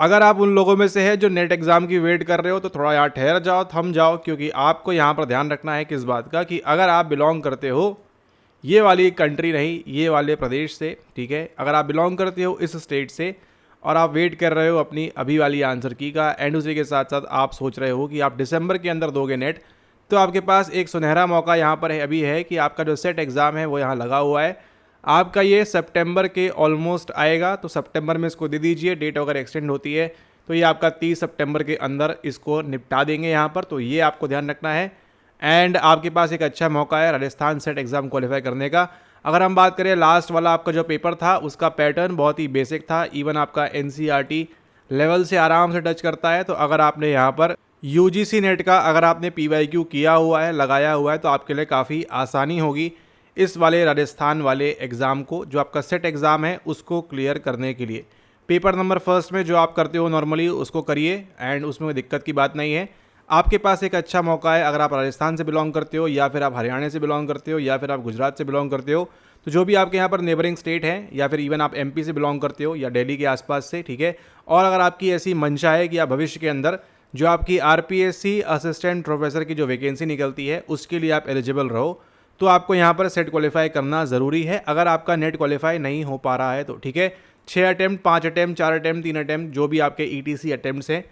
अगर आप उन लोगों में से है जो नेट एग्ज़ाम की वेट कर रहे हो तो थोड़ा यहाँ ठहर जाओ, थम जाओ, क्योंकि आपको यहाँ पर ध्यान रखना है किस बात का कि अगर आप बिलोंग करते हो ये वाली कंट्री नहीं, ये वाले प्रदेश से, ठीक है, अगर आप बिलोंग करते हो इस स्टेट से और आप वेट कर रहे हो अपनी अभी वाली आंसर की का एंड उसी के साथ साथ आप सोच रहे हो कि आप दिसंबर के अंदर दोगे नेट, तो आपके पास एक सुनहरा मौका यहाँ पर है, अभी है कि आपका जो सेट एग्ज़ाम है वो यहाँ लगा हुआ है। आपका ये सितंबर के ऑलमोस्ट आएगा, तो सितंबर में इसको दे दीजिए, डेट अगर एक्सटेंड होती है तो ये आपका 30 सितंबर के अंदर इसको निपटा देंगे यहाँ पर, तो ये आपको ध्यान रखना है। एंड आपके पास एक अच्छा मौका है राजस्थान सेट एग्ज़ाम क्वालिफाई करने का। अगर हम बात करें लास्ट वाला आपका जो पेपर था उसका पैटर्न बहुत ही बेसिक था, इवन आपका एनसीईआरटी लेवल से आराम से टच करता है। तो अगर आपने यहाँ पर यूजीसी नेट का अगर आपने पीवाईक्यू किया हुआ है, लगाया हुआ है, तो आपके लिए काफ़ी आसानी होगी इस वाले राजस्थान वाले एग्ज़ाम को, जो आपका सेट एग्ज़ाम है उसको क्लियर करने के लिए। पेपर नंबर फर्स्ट में जो आप करते हो नॉर्मली उसको करिए एंड उसमें कोई दिक्कत की बात नहीं है। आपके पास एक अच्छा मौका है, अगर आप राजस्थान से बिलोंग करते हो या फिर आप हरियाणा से बिलोंग करते हो या फिर आप गुजरात से बिलोंग करते हो, तो जो भी आपके यहाँ पर नेबरिंग स्टेट है या फिर इवन आप एमपी से बिलोंग करते हो या दिल्ली के आसपास से, ठीक है, और अगर आपकी ऐसी मंशा है कि आप भविष्य के अंदर जो आपकी आरपीएससी असिस्टेंट प्रोफेसर की जो वैकेंसी निकलती है उसके लिए आप एलिजिबल रहो, तो आपको यहाँ पर सेट क्वालिफाई करना ज़रूरी है। अगर आपका नेट क्वालिफाई नहीं हो पा रहा है तो ठीक है, 6 अटैम्प्ट, 5 अटैम्प्ट, 4 अटैम्प्ट, 3 अटैम्प्ट, जो भी आपके ईटीसी अटैम्प्ट्स हैं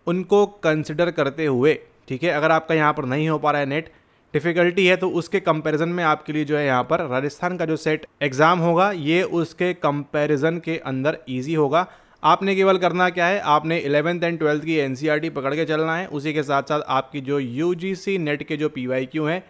उनको कंसिडर करते हुए, ठीक है, अगर आपका यहाँ पर नहीं हो पा रहा है नेट, डिफ़िकल्टी है, तो उसके कंपैरिजन में आपके लिए जो है यहाँ पर राजस्थान का जो सेट एग्ज़ाम होगा ये उसके कंपैरिजन के अंदर ईजी होगा। आपने केवल करना क्या है, आपने 11th एंड 12th की एनसीईआरटी पकड़ के चलना है, उसी के साथ साथ आपकी जो यूजीसी नेट के जो पीवाईक्यू हैं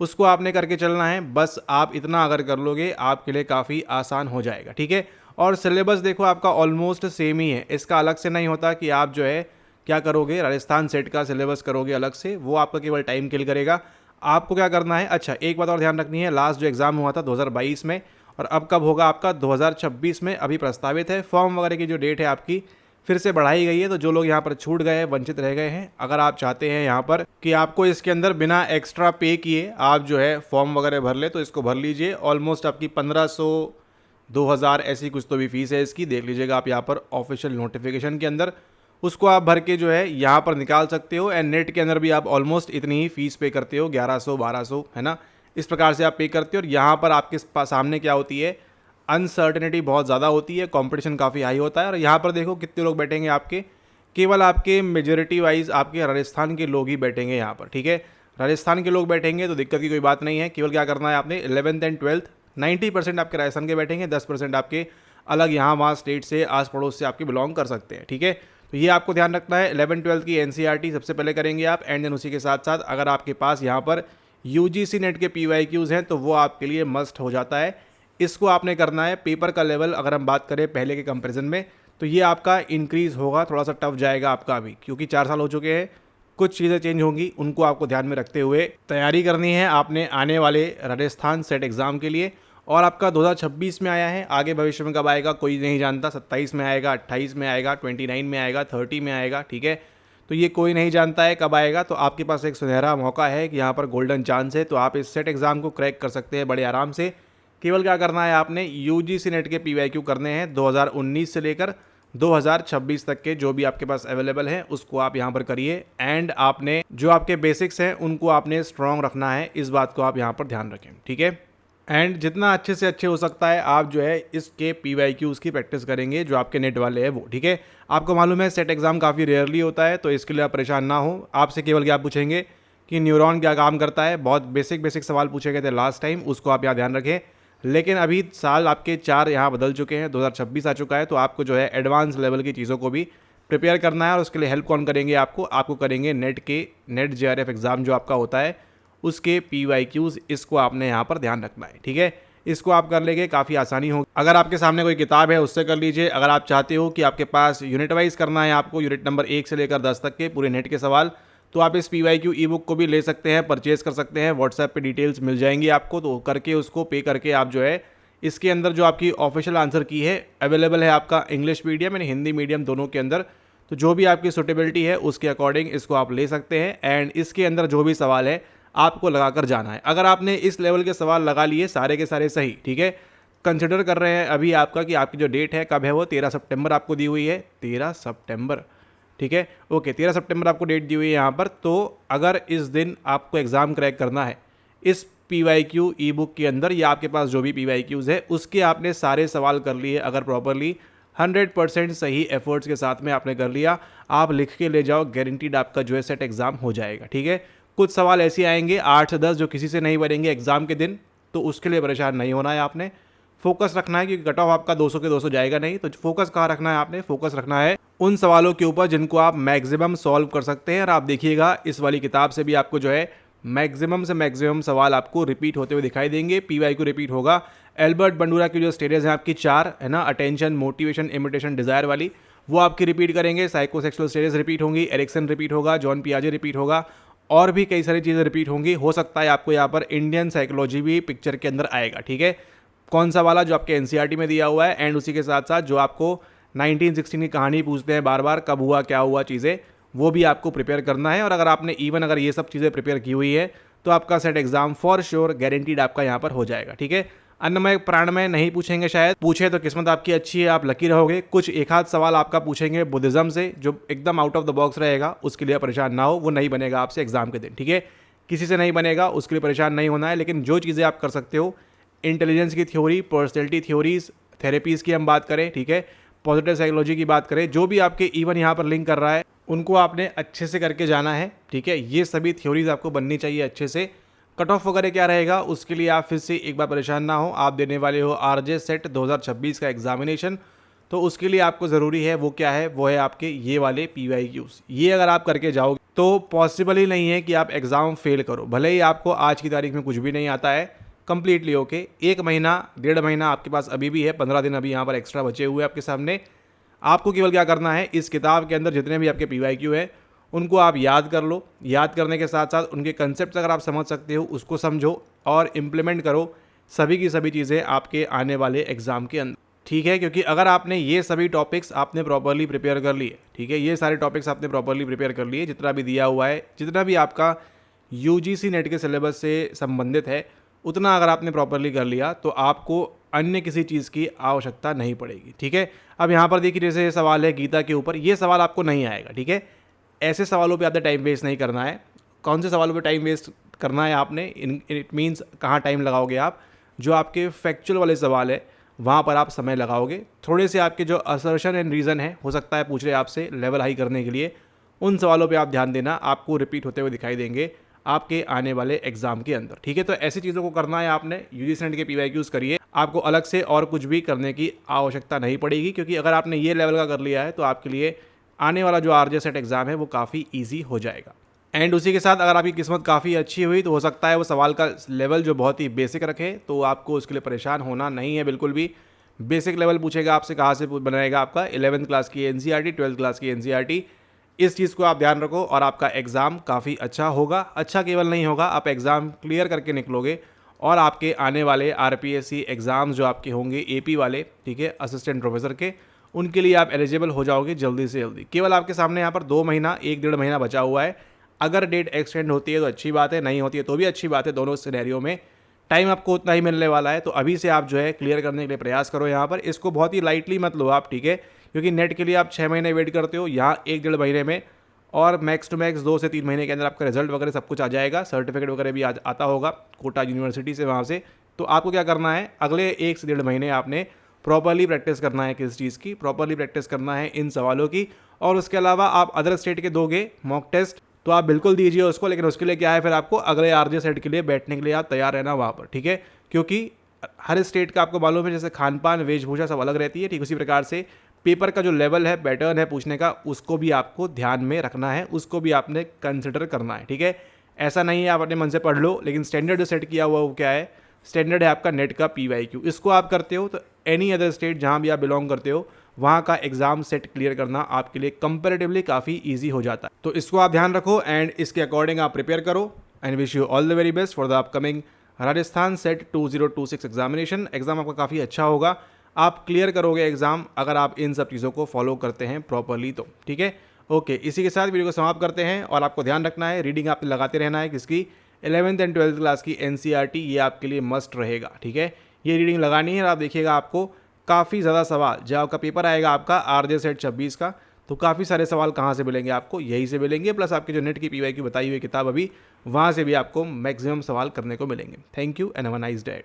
उसको आपने करके चलना है। बस आप इतना अगर कर लोगे आपके लिए काफ़ी आसान हो जाएगा, ठीक है। और सिलेबस देखो आपका ऑलमोस्ट सेम ही है, इसका अलग से नहीं होता कि आप जो है क्या करोगे, राजस्थान सेट का सिलेबस करोगे अलग से, वो आपका केवल टाइम किल करेगा। आपको क्या करना है, अच्छा एक बात और ध्यान रखनी है, लास्ट जो एग्ज़ाम हुआ था 2022 में और अब कब होगा आपका 2026 में अभी प्रस्तावित है। फॉर्म वगैरह की जो डेट है आपकी फिर से बढ़ाई गई है, तो जो लोग यहाँ पर छूट गए हैं, वंचित रह गए हैं, अगर आप चाहते हैं यहाँ पर कि आपको इसके अंदर बिना एक्स्ट्रा पे किए आप जो है फॉर्म वगैरह भर ले, तो इसको भर लीजिए। ऑलमोस्ट आपकी 1500 2000 ऐसी कुछ तो भी फीस है इसकी, देख लीजिएगा आप यहाँ पर ऑफिशियल नोटिफिकेशन के अंदर, उसको आप भर के जो है यहाँ पर निकाल सकते हो। एंड नेट के अंदर भी आप ऑलमोस्ट इतनी ही फीस पे करते हो, 1100 1200, है ना, इस प्रकार से आप पे करते हो। और यहाँ पर आपके सामने क्या होती है, अनसर्टेनिटी बहुत ज़्यादा होती है, कंपटीशन काफ़ी हाई होता है। और यहाँ पर देखो कितने लोग बैठेंगे आपके, केवल आपके मेजोरिटी वाइज आपके राजस्थान के लोग ही बैठेंगे यहाँ पर, ठीक है, राजस्थान के लोग बैठेंगे तो दिक्कत की कोई बात नहीं है। केवल क्या करना है आपने 11th एंड 12th 90% आपके राजस्थान के बैठेंगे, 10% आपके अलग यहाँ वहाँ स्टेट से आस पड़ोस से आपके बिलोंग कर सकते हैं, ठीक है। तो ये आपको ध्यान रखना है। 11th-12th की एनसीईआरटी सबसे पहले करेंगे आप, एंड देन उसी के साथ साथ अगर आपके पास यहाँ पर यूजीसी नेट के पीवाईक्यूज़ हैं तो वो आपके लिए मस्ट हो जाता है, इसको आपने करना है। पेपर का लेवल अगर हम बात करें पहले के कंपैरिजन में तो ये आपका इंक्रीज़ होगा, थोड़ा सा टफ जाएगा आपका अभी, क्योंकि 4 साल हो चुके हैं, कुछ चीज़ें चेंज होंगी, उनको आपको ध्यान में रखते हुए तैयारी करनी है आपने आने वाले राजस्थान सेट एग्ज़ाम के लिए। और आपका 2026 में आया है, आगे भविष्य में कब आएगा कोई नहीं जानता, 27 में आएगा, 28 में आएगा, 29 में आएगा, 30 में आएगा, ठीक है, तो ये कोई नहीं जानता है कब आएगा। तो आपके पास एक सुनहरा मौका है कि यहाँ पर गोल्डन चांस है, तो आप इस सेट एग्ज़ाम को क्रैक कर सकते हैं बड़े आराम से। केवल क्या करना है, आपने यूजीसी नेट के पीवाईक्यू करने हैं 2019 से लेकर 2026 तक के, जो भी आपके पास अवेलेबल है उसको आप यहाँ पर करिए। एंड आपने जो आपके बेसिक्स हैं उनको आपने स्ट्रॉन्ग रखना है, इस बात को आप यहाँ पर ध्यान रखें, ठीक है। एंड जितना अच्छे से अच्छे हो सकता है आप जो है इसके पीवाईक्यूज़ की प्रैक्टिस करेंगे जो आपके नेट वाले हैं वो, ठीक है। आपको मालूम है सेट एग्ज़ाम काफ़ी रेयरली होता है, तो इसके लिए आप परेशान ना हो। आपसे केवल क्या पूछेंगे कि न्यूरॉन क्या काम करता है, बहुत बेसिक सवाल पूछे गए थे लास्ट टाइम, उसको आप यहाँ ध्यान रखें। लेकिन अभी साल आपके 4 यहाँ बदल चुके हैं, 2026 आ चुका है, तो आपको जो है एडवांस लेवल की चीज़ों को भी प्रिपेयर करना है। और उसके लिए हेल्प कौन करेंगे आपको करेंगे नेट जेआरएफ एग्ज़ाम जो आपका होता है उसके पीवाईक्यूज़, इसको आपने यहाँ पर ध्यान रखना है, ठीक है। इसको आप कर लेंगे काफ़ी आसानी होगी। अगर आपके सामने कोई किताब है उससे कर लीजिए। अगर आप चाहते हो कि आपके पास यूनिट वाइज करना है, आपको यूनिट नंबर 1 से लेकर 10 तक के पूरे नेट के सवाल, तो आप इस पीवाईक्यू ई बुक को भी ले सकते हैं, परचेज कर सकते हैं। व्हाट्सएप पे डिटेल्स मिल जाएंगी आपको, तो करके उसको पे करके आप जो है इसके अंदर जो आपकी ऑफिशियल आंसर की है अवेलेबल है आपका इंग्लिश मीडियम यानी हिंदी मीडियम दोनों के अंदर, तो जो भी आपकी सुटेबिलिटी है उसके अकॉर्डिंग इसको आप ले सकते हैं। एंड इसके अंदर जो भी सवाल है आपको लगाकर जाना है। अगर आपने इस लेवल के सवाल लगा लिए सारे के सारे सही, ठीक है, कंसिडर कर रहे हैं अभी आपका कि आपकी जो डेट है कब है, वो 13 सितंबर आपको दी हुई है, 13 सितंबर, ठीक है। ओके, 13 सितंबर आपको डेट दी हुई है यहाँ पर। तो अगर इस दिन आपको एग्ज़ाम क्रैक करना है, इस PYQ ई बुक के अंदर या आपके पास जो भी PYQs है उसके आपने सारे सवाल कर लिए, अगर प्रॉपरली 100% सही एफर्ट्स के साथ में आपने कर लिया, आप लिख के ले जाओ, गारंटीड आपका जो है सेट एग्ज़ाम हो जाएगा, ठीक है। कुछ सवाल ऐसे आएंगे 8 से 10 जो किसी से नहीं बनेंगे एग्ज़ाम के दिन, तो उसके लिए परेशान नहीं होना है, आपने फोकस रखना है, क्योंकि कट ऑफ आपका 200 के 200 जाएगा नहीं। तो फोकस कहाँ रखना है, आपने फोकस रखना है उन सवालों के ऊपर जिनको आप मैक्सिमम सॉल्व कर सकते हैं। और आप देखिएगा इस वाली किताब से भी आपको जो है मैक्सिमम से मैक्सिमम सवाल आपको रिपीट होते हुए दिखाई देंगे। PYQ रिपीट होगा। एल्बर्ट बंडूरा की जो स्टेजेस हैं आपकी 4 है ना, अटेंशन, मोटिवेशन, इमिटेशन, डिजायर वाली, वो आपकी रिपीट करेंगे। साइकोसेक्सुअल स्टेजेस रिपीट होंगी, एरिक्सन रिपीट होगा, जॉन पियाजे रिपीट होगा, और भी कई सारी चीज़ें रिपीट होंगी। हो सकता है आपको यहाँ पर इंडियन साइकोलॉजी भी पिक्चर के अंदर आएगा, ठीक है। कौन सा वाला, जो आपके NCERT में दिया हुआ है, एंड उसी के साथ साथ जो आपको 1916 की कहानी पूछते हैं बार बार, कब हुआ क्या हुआ चीज़ें, वो भी आपको प्रिपेयर करना है। और अगर आपने इवन अगर ये सब चीज़ें प्रिपेयर की हुई है तो आपका set exam for sure guaranteed आपका यहाँ पर हो जाएगा, ठीक है। अन्नमय प्राणमय नहीं पूछेंगे, शायद पूछे तो किस्मत आपकी अच्छी है, आप लकी रहोगे। कुछ एक आध सवाल आपका पूछेंगे बुद्धिज्म से, जो एकदम आउट ऑफ द बॉक्स रहेगा, उसके लिए परेशान ना हो, वो नहीं बनेगा आपसे एग्जाम के दिन, ठीक है। किसी से नहीं बनेगा, उसके लिए परेशान नहीं होना है। लेकिन जो चीज़ें आप कर सकते हो, इंटेलिजेंस की थ्योरी, पर्सनैलिटी थ्योरीज, थेरेपीज़ की हम बात करें, ठीक है, पॉजिटिव साइकोलॉजी की बात करें, जो भी आपके इवन यहाँ पर लिंक कर रहा है उनको आपने अच्छे से करके जाना है, ठीक है। ये सभी थ्योरीज आपको बननी चाहिए अच्छे से। कट ऑफ वगैरह क्या रहेगा उसके लिए आप फिर से एक बार परेशान ना हो। आप देने वाले हो RJ सेट 2026 का एग्जामिनेशन, तो उसके लिए आपको ज़रूरी है वो क्या है, वो है आपके ये वाले PYQs। ये अगर आप करके जाओगे तो पॉसिबल ही नहीं है कि आप एग्ज़ाम फेल करो, भले ही आपको आज की तारीख में कुछ भी नहीं आता है, कंप्लीटली ओके। 1 महीना 1.5 महीना आपके पास अभी भी है, 15 दिन अभी यहाँ पर एक्स्ट्रा बचे हुए आपके सामने। आपको केवल क्या करना है, इस किताब के अंदर जितने भी आपके PYQ है उनको आप याद कर लो। याद करने के साथ साथ उनके कंसेप्ट अगर आप समझ सकते हो उसको समझो और इम्प्लीमेंट करो सभी की सभी चीज़ें आपके आने वाले एग्ज़ाम के अंदर, ठीक है। क्योंकि अगर आपने ये सभी टॉपिक्स आपने प्रॉपरली प्रिपेयर कर लिए, ठीक है, ये सारे टॉपिक्स आपने प्रॉपरली प्रिपेयर कर लिए, जितना भी दिया हुआ है, जितना भी आपका UGC नेट के सिलेबस से संबंधित है, उतना अगर आपने प्रॉपरली कर लिया तो आपको अन्य किसी चीज़ की आवश्यकता नहीं पड़ेगी, ठीक है। अब यहाँ पर देखिए, जैसे सवाल है गीता के ऊपर, ये सवाल आपको नहीं आएगा, ठीक है। ऐसे सवालों पे आपने टाइम वेस्ट नहीं करना है। कौन से सवालों पे टाइम वेस्ट करना है आपने, इट मीन्स कहाँ टाइम लगाओगे आप, जो आपके फैक्चुअल वाले सवाल है वहाँ पर आप समय लगाओगे। थोड़े से आपके जो असर्शन एंड रीज़न है, हो सकता है पूछ रहे आपसे लेवल हाई करने के लिए, उन सवालों पे आप ध्यान देना, आपको रिपीट होते हुए दिखाई देंगे आपके आने वाले एग्जाम के अंदर, ठीक है। तो ऐसी चीज़ों को करना है आपने। UGC नेट के PYQs करिए, आपको अलग से और कुछ भी करने की आवश्यकता नहीं पड़ेगी, क्योंकि अगर आपने ये लेवल का कर लिया है तो आपके लिए आने वाला जो RJ सेट एग्ज़ाम है वो काफ़ी ईजी हो जाएगा। एंड उसी के साथ अगर आपकी किस्मत काफ़ी अच्छी हुई तो हो सकता है वो सवाल का लेवल जो बहुत ही बेसिक रखे, तो आपको उसके लिए परेशान होना नहीं है बिल्कुल भी। बेसिक लेवल पूछेगा आपसे, कहाँ से बनाएगा, आपका 11th क्लास की NCERT, 12th क्लास की NCERT। इस चीज़ को आप ध्यान रखो और आपका एग्ज़ाम काफ़ी अच्छा होगा। अच्छा केवल नहीं होगा, आप एग्ज़ाम क्लियर करके निकलोगे और आपके आने वाले RPSC एग्ज़ाम्स जो आपके होंगे AP वाले, ठीक है, असिस्टेंट प्रोफेसर के, उनके लिए आप एलिजिबल हो जाओगे जल्दी से जल्दी। केवल आपके सामने यहाँ पर 2 महीना 1-1.5 महीना बचा हुआ है। अगर डेट एक्सटेंड होती है तो अच्छी बात है, नहीं होती है तो भी अच्छी बात है। दोनों सिनेरियो में टाइम आपको उतना ही मिलने वाला है, तो अभी से आप जो है क्लियर करने के लिए प्रयास करो। यहाँ पर इसको बहुत ही लाइटली मत लो आप, ठीक है, क्योंकि नेट के लिए आप 6 महीने वेट करते हो, यहाँ 1-1.5 महीने में और मैक्स टू मैक्स 2 से 3 महीने के अंदर आपका रिजल्ट वगैरह सब कुछ आ जाएगा। सर्टिफिकेट वगैरह भी आता होगा कोटा यूनिवर्सिटी से, वहाँ से। तो आपको क्या करना है, अगले 1 से 1.5 महीने आपने प्रॉपरली प्रैक्टिस करना है। किस चीज़ की प्रॉपरली प्रैक्टिस करना है, इन सवालों की। और उसके अलावा आप अदर स्टेट के दोगे मॉक टेस्ट, तो आप बिल्कुल दीजिए उसको, लेकिन उसके लिए क्या है, फिर आपको अगले RJ सेट के लिए बैठने के लिए आप तैयार रहना वहाँ पर, ठीक है। क्योंकि हर स्टेट का आपको मालूम है, जैसे खान पान, वेशभूषा सब अलग रहती है, ठीक उसी प्रकार से पेपर का जो लेवल है, पैटर्न है पूछने का, उसको भी आपको ध्यान में रखना है, उसको भी आपने कंसिडर करना है, ठीक है। ऐसा नहीं है आप अपने मन से पढ़ लो, लेकिन स्टैंडर्ड जो सेट किया हुआ वो क्या है, स्टैंडर्ड है आपका नेट का PYQ। इसको आप करते हो तो एनी अदर स्टेट जहाँ भी आप बिलोंग करते हो वहाँ का एग्जाम सेट क्लियर करना आपके लिए कंपैरेटिवली काफ़ी इजी हो जाता है। तो इसको आप ध्यान रखो एंड इसके अकॉर्डिंग आप प्रिपेयर करो and wish you all the very best for the upcoming Rajasthan set 2026 examination. Exam आपका काफ़ी अच्छा होगा, आप क्लियर करोगे एग्जाम अगर आप इन सब चीज़ों को फॉलो करते हैं प्रॉपरली तो, ठीक है। ओके, इसी के साथ वीडियो को समाप्त करते हैं और आपको ध्यान रखना है, रीडिंग आपने लगाते रहना है। किसकी, 11th एंड 12th क्लास की NCERT, ये आपके लिए मस्ट रहेगा, ठीक है। ये रीडिंग लगानी है और आप देखिएगा आपको काफ़ी ज़्यादा सवाल, जब आपका पेपर आएगा आपका आरजे सेट 26 का, तो काफ़ी सारे सवाल कहाँ से मिलेंगे आपको, यहीं से मिलेंगे, प्लस आपके जो नेट की पीवाईक्यू बताई हुई किताब अभी, वहाँ से भी आपको मैक्सिमम सवाल करने को मिलेंगे। Thank you and have a nice day.